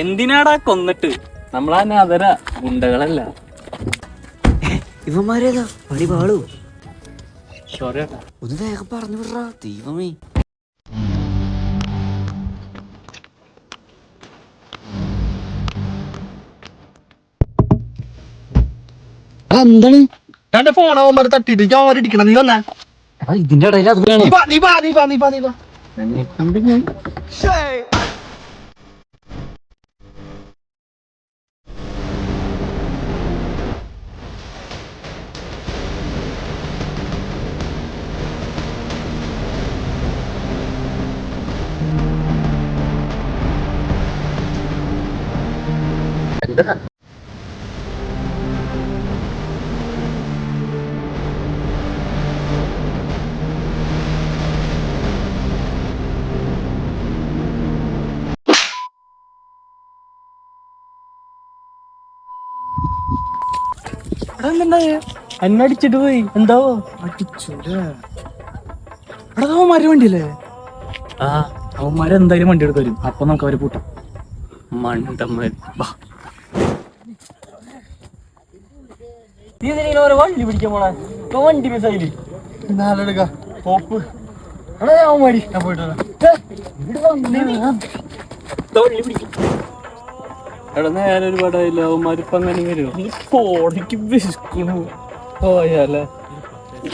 എന്തിനാടാ കൊന്നിട്ട്? നമ്മളാ അതര ഗുണ്ടകളല്ല. ഇവന്മാരേതാ പണി പാളൂ? സോറി. ഒന്ന് വേഗം പറഞ്ഞു വിടറാ ദൈവമേ. എന്താണ് എന്റെ ഫോണവന്മാർ തട്ടിട്ട് ചോരടിക്കണം. നീ വന്നാ ഇതിന്റെ ഇടയിൽ അത് എന്നടിച്ചിട്ട് പോയി. എന്താവോ അവന്മാര് വണ്ടിയല്ലേ? ആ അവന്മാര് എന്തായാലും വണ്ടി എടുത്ത് വരും. അപ്പൊ നമുക്ക് അവരെ പൂട്ടാം. മണ്ടന്മാര്. വണ്ടി പിടിക്കാൻ പോണ വണ്ടി മിസ്സായില്ലേ? കോപ്പ് ഞാൻ പോയിട്ട് എടാ നേരെ ഒരു പടമില്ല. അവന്മാരിപ്പോ അങ്ങനെ വരുമോ? പോടേക്ക് വിശക്കണു പോയാലേ.